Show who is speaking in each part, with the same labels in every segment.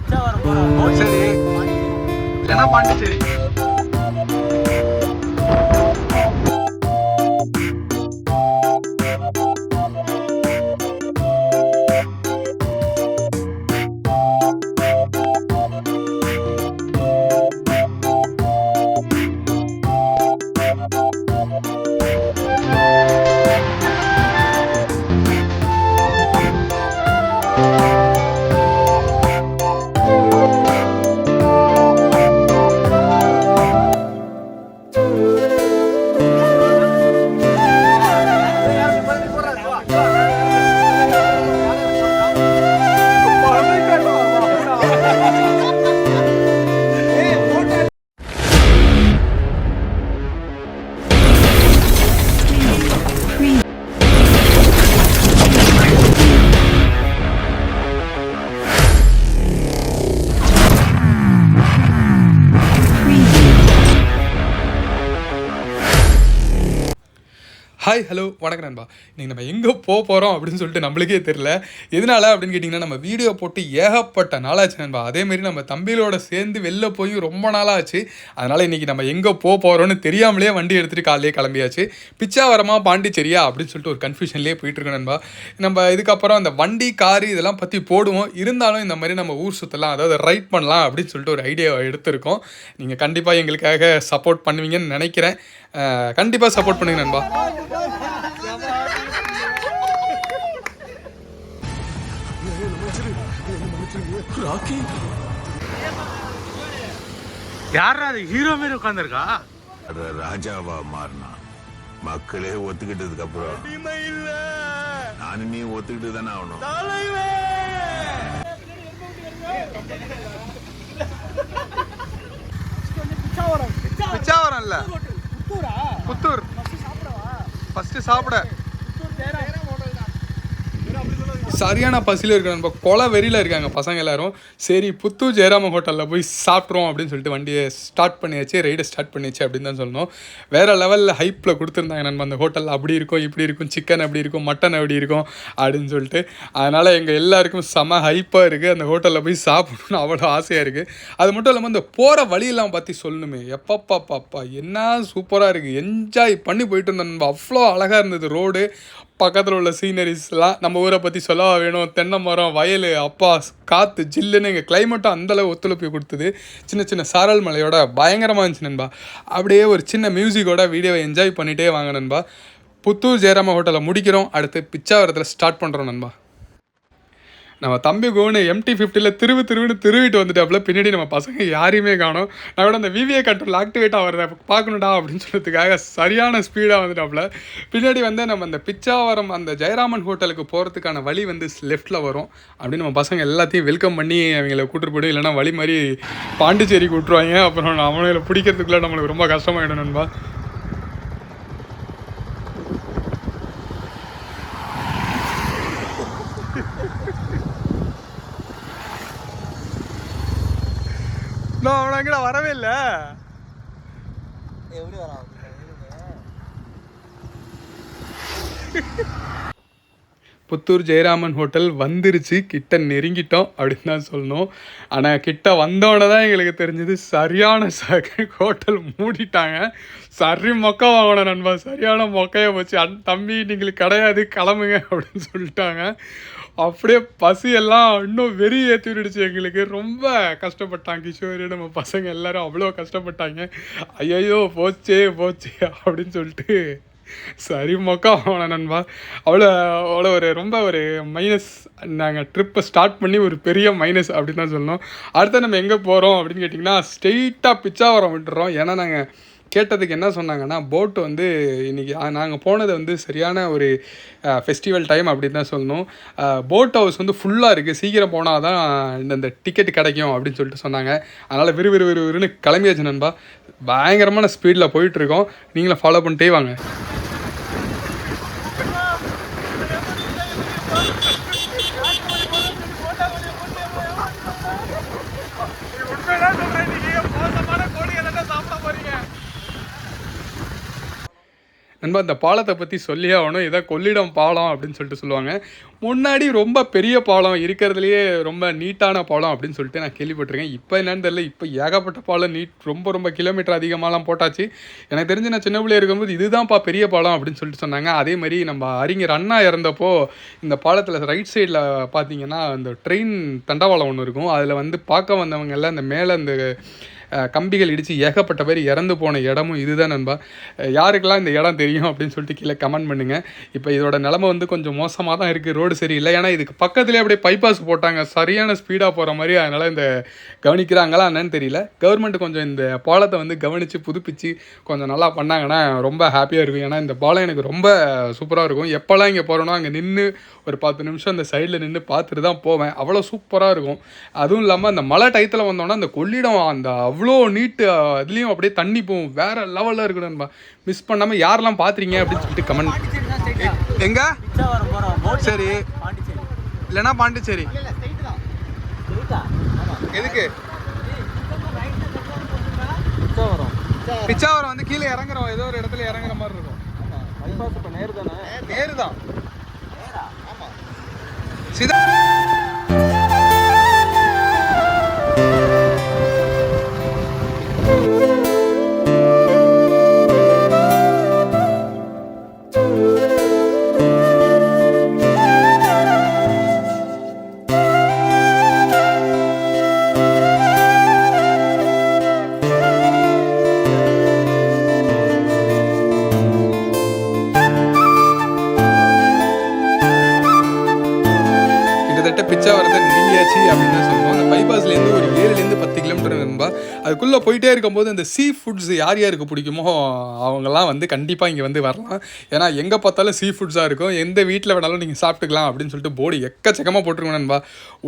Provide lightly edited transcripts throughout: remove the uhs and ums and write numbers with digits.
Speaker 1: சரி இல்லைன்னா Pondicherry. Hi hello வணக்கம் நண்பா. இன்றைக்கி நம்ம எங்கே போகிறோம் அப்படின்னு சொல்லிட்டு நம்மளுக்கே தெரில. எதனால அப்படின்னு கேட்டிங்கன்னா, நம்ம வீடியோ போட்டு ஏகப்பட்ட நாளாச்சு நண்பா. அதேமாரி நம்ம தம்பிகளோட சேர்ந்து வெளில போய் ரொம்ப நாளாச்சு. அதனால் இன்றைக்கி நம்ம எங்கே போகிறோன்னு தெரியாமலே வண்டி எடுத்துகிட்டு காலையிலே கிளம்பியாச்சு. பிச்சாவரமா பாண்டிச்சேரியா அப்படின்னு சொல்லிட்டு ஒரு கன்ஃபியூஷன்லேயே போயிட்டுருக்கோம் நண்பா. நம்ம இதுக்கப்புறம் அந்த வண்டி காரு இதெல்லாம் பற்றி போடுவோம். இருந்தாலும் இந்த மாதிரி நம்ம ஊர் சுற்றலாம், அதாவது ரைட் பண்ணலாம் அப்படின்னு சொல்லிட்டு ஒரு ஐடியா எடுத்திருக்கோம். நீங்கள் கண்டிப்பாக எங்களுக்காக சப்போர்ட் பண்ணுவீங்கன்னு நினைக்கிறேன். கண்டிப்பாக சப்போர்ட் பண்ணுங்க நண்பா.
Speaker 2: யாரா அது ஹீரோ மாரி உட்கார்ந்திருக்கா?
Speaker 3: ராஜாவா மாறினா மக்களே ஒத்துக்கிட்டதுக்கு அப்புறம் நானும் நீ ஒத்துக்கிட்டு தானே ஆகணும்.
Speaker 1: பிச்சாவரம் இல்ல, புத்தூர். ஃபர்ஸ்ட் சாப்பிட சரியான பசியில் இருக்க நம்ம கொலை வெறியில் இருக்காங்க பசங்க எல்லாரும். சரி புத்தூர் ஜெயராம ஹோட்டலில் போய் சாப்பிட்றோம் அப்படின்னு சொல்லிட்டு வண்டியை ஸ்டார்ட் பண்ணியாச்சு, ரைடை ஸ்டார்ட் பண்ணியாச்சு அப்படின்னு தான் சொல்லணும். வேறு லெவலில் ஹைப்பில் கொடுத்துருந்தாங்க நம்ம அந்த ஹோட்டலில். அப்படி இருக்கும், இப்படி இருக்கும், சிக்கன் அப்படி இருக்கும், மட்டன் அப்படி இருக்கும் அப்படின்னு சொல்லிட்டு. அதனால் எங்கள் எல்லாருக்கும் செம ஹைப்பாக இருக்குது. அந்த ஹோட்டலில் போய் சாப்பிடணும்னு அவ்வளோ ஆசையாக இருக்குது. அது மட்டும் இல்லாமல் இந்த போகிற வழியெல்லாம் பற்றி சொல்லணுமே, எப்பப்பா என்ன சூப்பராக இருக்குது. என்ஜாய் பண்ணி போயிட்டு இருந்தோம் நம்ம. அவ்வளோ அழகாக இருந்தது ரோடு, பக்கத்தில் உள்ள சீனரிஸ்லாம். நம்ம ஊரை பற்றி சொல்லவா வேணும். தென்னை மரம், வயல், அப்பா காற்று, ஜில்லுன்னு எங்கள் கிளைமேட்டும் அந்தளவு ஒத்துழைப்பு கொடுத்தது. சின்ன சின்ன சாரல் மலையோட பயங்கரமாக இருந்துச்சு நண்பா. அப்படியே ஒரு சின்ன மியூசிக்கோட வீடியோவை என்ஜாய் பண்ணிகிட்டே வாங்க நண்பா. புத்தூர் ஜெயராம ஹோட்டலில் முடிக்கிறோம், அடுத்து பிச்சாவரத்தில் ஸ்டார்ட் பண்ணுறோம் நண்பா. நம்ம தம்பி கோனு MT-50 திருவிட்டு வந்துட்டாப்புல. பின்னாடி நம்ம பசங்க யாரையுமே காணோம். நான் கூட அந்த VVA கண்ட்ரோல் ஆக்டிவேட் ஆகிறத பார்க்கணுடா அப்படின்னு சொல்கிறதுக்காக சரியான ஸ்பீடாக வந்துட்டாப்புல. பின்னாடி வந்து நம்ம அந்த பிச்சாவரம் அந்த ஜெயராமன் ஹோட்டலுக்கு போகிறதுக்கான வழி வந்து லெஃப்ட்டில் வரும் அப்படின்னு நம்ம பசங்க எல்லாத்தையும் வெல்கம் பண்ணி அவங்கள கூப்பிட்டு போய்டும். இல்லைனா வழி மாதிரி பாண்டிச்சேரி கூப்பிட்ருவாங்க. அப்புறம் அவங்கள பிடிக்கிறதுக்குள்ளே நம்மளுக்கு ரொம்ப கஷ்டமாயிடும் நண்பா. அவனை எங்கடா வரவே இல்லை. எப்படி வர புத்தூர் ஜெயராமன் ஹோட்டல் வந்துருச்சு, கிட்ட நெருங்கிட்டோம் அப்படின்னு தான் சொல்லணும். ஆனால் கிட்ட வந்தோடனே தான் எங்களுக்கு தெரிஞ்சது சரியான ஹோட்டல் மூடிட்டாங்க. சரி மொக்கை வாங்கணும் நண்பா, சரியான மொக்கையை போச்சு. தம்பி நீங்களுக்கு கிடையாது, கிளம்புங்க அப்படின்னு சொல்லிட்டாங்க. அப்படியே பசியெல்லாம் இன்னும் வெறி ஏற்றி விடுச்சு எங்களுக்கு. ரொம்ப கஷ்டப்பட்டாங்க கிஷோரி, நம்ம பசங்க எல்லோரும் அவ்வளோ கஷ்டப்பட்டாங்க. ஐயோ போச்சே அப்படின்னு சொல்லிட்டு சரி மொக்கா ஆகணும் நண்பா. அவ்வளோ ரொம்ப ஒரு மைனஸ். நாங்கள் ட்ரிப்பை ஸ்டார்ட் பண்ணி ஒரு பெரிய மைனஸ் அப்படின்னு தான் சொல்லணும். அடுத்து நம்ம எங்கே போகிறோம் அப்படின்னு கேட்டிங்கன்னா, ஸ்ட்ரெயிட்டாக பிச்சாவரம் விட்டுறோம். ஏன்னா நாங்கள் கேட்டதுக்கு என்ன சொன்னாங்கன்னா, போட்டு வந்து இன்றைக்கி நாங்கள் போனது வந்து சரியான ஒரு ஃபெஸ்டிவல் டைம் அப்படின்னு தான் சொல்லணும். போட் ஹவுஸ் வந்து ஃபுல்லாக இருக்குது, சீக்கிரம் போனால் தான் இந்த டிக்கெட் கிடைக்கும் அப்படின்னு சொல்லிட்டு சொன்னாங்க. அதனால் விறுவிறுன்னு கிளம்பியாச்சு நண்பா. பயங்கரமான ஸ்பீடில் போயிட்டுருக்கோம். நீங்களும் ஃபாலோ பண்ணிட்டே வாங்க. நண்பா இந்த பாலத்தை பற்றி சொல்லியே ஆகணும். இதை கொள்ளிடம் பாலம் அப்படின்னு சொல்லிட்டு சொல்லுவாங்க. முன்னாடி ரொம்ப பெரிய பாலம் இருக்கிறதுலையே ரொம்ப நீட்டான பாலம் அப்படின்னு சொல்லிட்டு நான் கேள்விப்பட்டிருக்கேன். இப்போ என்னன்னு தெரியல, இப்போ ஏகப்பட்ட பாலம் நீட் ரொம்ப கிலோமீட்டர் அதிகமாகலாம் போட்டாச்சு. எனக்கு தெரிஞ்சு நான் சின்ன பிள்ளைய இருக்கும்போது இதுதான்ப்பா பெரிய பாலம் அப்படின்னு சொல்லிட்டு சொன்னாங்க. அதே மாதிரி நம்ம அறிஞர் அண்ணா இறந்தப்போ இந்த பாலத்தில் ரைட் சைடில் பார்த்தீங்கன்னா அந்த ட்ரெயின் தண்டவாளம் ஒன்று இருக்கும். அதில் வந்து பார்க்க வந்தவங்க எல்லாம் இந்த மேலே இந்த கம்பிகள் இடித்து ஏகப்பட்ட பேர் இறந்து போன இடமும் இதுதான் நண்பா. யாருக்கெல்லாம் இந்த இடம் தெரியும் அப்படின்னு சொல்லிட்டு கீழே கமெண்ட் பண்ணுங்கள். இப்போ இதோட நிலமை வந்து கொஞ்சம் மோசமாக தான் இருக்குது, ரோடு சரியில்லை. ஏன்னா இதுக்கு பக்கத்துலேயே அப்படியே பைபாஸ் போட்டாங்க, சரியான ஸ்பீடாக போகிற மாதிரி. அதனால் இந்த கவனிக்கிறாங்களா என்னன்னு தெரியல. கவர்மெண்ட் கொஞ்சம் இந்த பாலத்தை வந்து கவனித்து புதுப்பிச்சு கொஞ்சம் நல்லா பண்ணாங்கன்னா ரொம்ப ஹாப்பியாக இருக்கும். ஏன்னா இந்த பாலம் எனக்கு ரொம்ப சூப்பராக இருக்கும். எப்போல்லாம் இங்கே போகிறோன்னா அங்கே நின்று ஒரு 10 நிமிஷம் அந்த சைடில் நின்று பார்த்துட்டு தான் போவேன். அவ்வளோ சூப்பராக இருக்கும். அதுவும் இல்லாமல் அந்த மழை டயத்தில் வந்தோன்னா அந்த கொள்ளிடம் அந்த அவ்வளோ நீட்டு, அதுலேயும் அப்படியே தண்ணி போகும், வேறு லெவலில் இருக்கணும்பா. மிஸ் பண்ணாமல் யாரெல்லாம் பார்த்துறீங்க அப்படின்னு சொல்லிட்டு கமெண்ட். எங்கே? சரி, இல்லைன்னா பாண்டிச்சேரி. எதுக்கு? பிச்சாவரம் வந்து கீழே இறங்குறோம், ஏதோ ஒரு இடத்துல இறங்குற மாதிரி இருக்கும். நேரு தான். சிதா பிச்சாவரத்தை நெருங்கியாச்சு அப்படின்னு தான் சொல்லுவோம். அந்த பைபாஸ்லேருந்து ஒரு 7லேருந்து 10 கிலோமீட்டர் நண்பா. அதுக்குள்ளே போயிட்டே இருக்கும்போது அந்த சீ ஃபுட்ஸ் யார் யாருக்கு பிடிக்குமோ அவங்கெல்லாம் வந்து கண்டிப்பாக இங்கே வந்து வரலாம். ஏன்னா எங்கே பார்த்தாலும் சீ ஃபுட்ஸாக இருக்கும், எந்த வீட்டில் வேணாலும் நீங்கள் சாப்பிட்டுக்கலாம் அப்படின்னு சொல்லிட்டு போர்டு எக்கச்சக்கமாக போட்டிருக்கோம் நண்பா.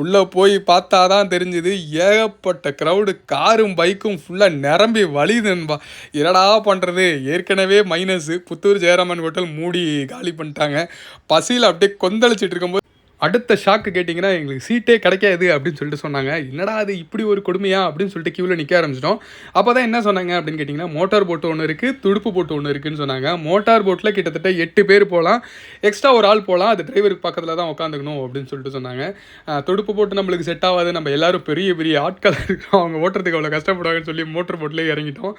Speaker 1: உள்ளே போய் பார்த்தா தான் தெரிஞ்சுது, ஏகப்பட்ட க்ரௌடு, காரும் பைக்கும் ஃபுல்லாக நிரம்பி வழியுது நண்பா. என்னடா பண்ணுறது, ஏற்கனவே மைனஸு. புத்தூர் ஜெயராமன் ஹோட்டல் மூடி காலி பண்ணிட்டாங்க. பசியில் அப்படியே கொந்தளிச்சிட்டு இருக்கும்போது அடுத்த ஷாக்கு கேட்டிங்கன்னா எங்களுக்கு சீட்டே கிடைக்காது அப்படின்னு சொல்லிட்டு சொன்னாங்க. என்னடா அது இப்படி ஒரு கொடுமையா அப்படின்னு சொல்லிட்டு கியூவில் நிற்க ஆரம்பிச்சிட்டோம். அப்போ தான் என்ன சொன்னாங்க அப்படின்னு கேட்டிங்கன்னா, மோட்டார் போட்டு ஒன்று இருக்குது, துடுப்பு போட்டு ஒன்று இருக்குதுன்னு சொன்னாங்க. மோட்டார் போட்டில் கிட்டத்தட்ட 8 பேர் போகலாம், எக்ஸ்ட்ரா ஒரு ஆள் போகலாம், அது டிரைவருக்கு பக்கத்தில் தான் உட்காந்துக்கணும் அப்படின்னு சொல்லிட்டு சொன்னாங்க. துடுப்பு போட்டு நம்மளுக்கு செட் ஆகாது, நம்ம எல்லோரும் பெரிய ஆட்கள் இருக்கோம், அவங்க ஓட்டுறதுக்கு அவ்வளோ கஷ்டப்படுவாங்கன்னு சொல்லி மோட்டர் போட்டிலே இறங்கிட்டோம்.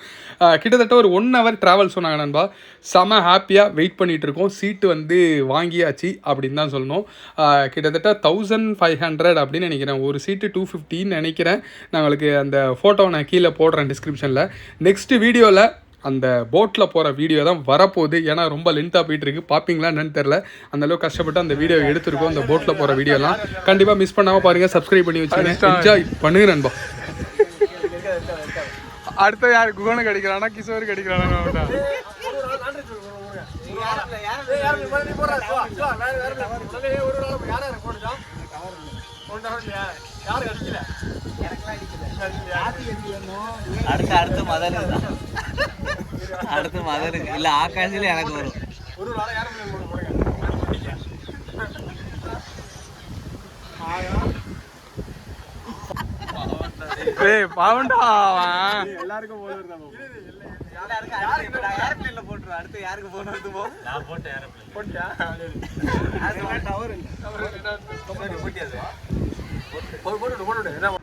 Speaker 1: கிட்டத்தட்ட ஒரு 1 hour ட்ராவல் சொன்னாங்க நண்பா. செம ஹாப்பியாக வெயிட் பண்ணிகிட்டு இருக்கோம். சீட்டு வந்து வாங்கியாச்சு அப்படின்னு தான் சொல்லணும். கிட்டத்தட்ட 1500 அப்படின்னு நினைக்கிறேன். ஒரு சீட்டு 250 நினைக்கிறேன். நான் உங்களுக்கு அந்த ஃபோட்டோவை நான் கீழே போடுறேன் டிஸ்கிரிப்ஷனில். நெக்ஸ்ட் வீடியோவில் அந்த போட்டில் போகிற வீடியோ தான் வரப்போகுது. ஏன்னா ரொம்ப லென்த்தாக போயிட்டுருக்கு, பார்ப்பீங்களா என்னன்னு தெரில. அந்தளவுக்கு கஷ்டப்பட்டு அந்த வீடியோ எடுத்துருக்கோம். அந்த போட்டில் போகிற வீடியோலாம் கண்டிப்பாக மிஸ் பண்ணாமல் பாருங்கள், சப்ஸ்கிரைப் பண்ணி வச்சுருங்க, என்ஜாய் பண்ணுங்க நண்பா. அடுத்த யார் குகோனு கிடைக்கிறானா கிஷோர் கிடைக்கிறானா?
Speaker 4: அடுத்து மதருக்கு இல்ல ஆகாசில எனக்கு வரும்.
Speaker 1: பாவண்டா
Speaker 4: எல்லாருக்கும் ஏரோப்ளேன்ல போட்டுரு. அடுத்து யாருக்கு போன் வருது போ. நான் போட்டேன் ஏரோப்ளேன். போட்டியா? அது டவர் இல்ல. டவர் போட்டியாது. போடு. என்ன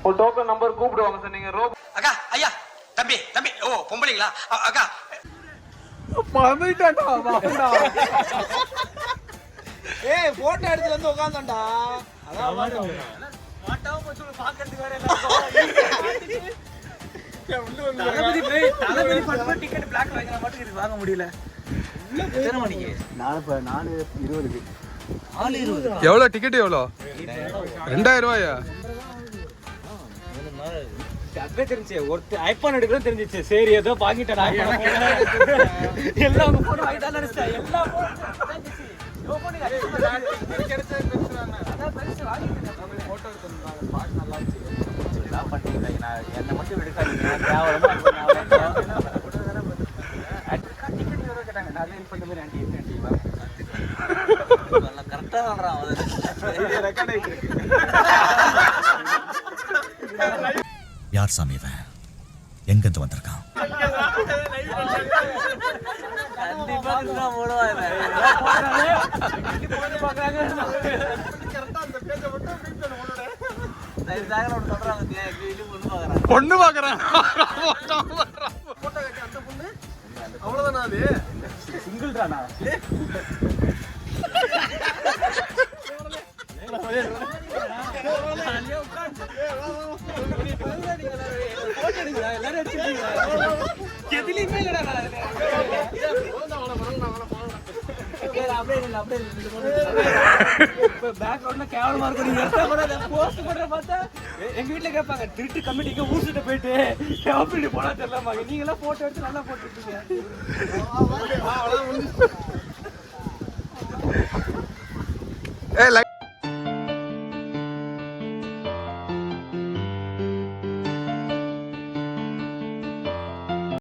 Speaker 4: ஒரு டோக்கன் நம்பர் கூப்பிடுவாங்க சார். நீங்க
Speaker 5: அக்கா ஐயா தம்பி ஓ பொம்பளைங்களா அக்கா
Speaker 1: வந்துட்டான்டா பாவண்டா.
Speaker 4: ஏய் போட்டோ எடுத்து வந்து உட்கார்ந்தடா. அதான் மாட்டாவ போச்சு பாக்கிறதுக்கு வேற இல்ல. தளபதி பட்டு டிக்கெட் பிளாக் வாங்குற மட்டும் வாங்க முடியல. எத்தனை மணிக்கு? 4:20க்கு. 4:20.
Speaker 1: எவ்வளோ டிக்கெட்? எவ்வளோ? 2000 ரூபாயா?
Speaker 4: அப்பவே தெரிஞ்சு ஒருத்தர் ஐபோன் எடுக்கிறது தெரிஞ்சிச்சு. சரி ஏதோ வாங்கிட்டேன் எல்லாம் உங்க போன் வாங்கிட்டான்னு நினைச்சேன். எல்லா என்ன மட்டும் எடுக்காதீங்க. கேட்டாங்க நிறைய பண்ண மாதிரி ஆண்டி கரெக்டா வர்றான்.
Speaker 6: யார் சாமி இவன்? எங்கிருந்து வந்திருக்கான்?
Speaker 4: கண்டிப்பா இதுதான் போடுவாங்க.
Speaker 1: பொண்ணு பாக்குறான்.
Speaker 4: அவ்வளவுதானா அது? சிங்கிள் தானா? எதுலயுமே இல்லடா. எங்க வீட்டுல கேட்பாங்க திருட்டு கமிட்டிக்கு ஊசிட்டு போயிட்டு எப்படி போனா தெரியலாமா நீங்க எல்லாம் போட்டோ எடுத்து நல்லா போட்டு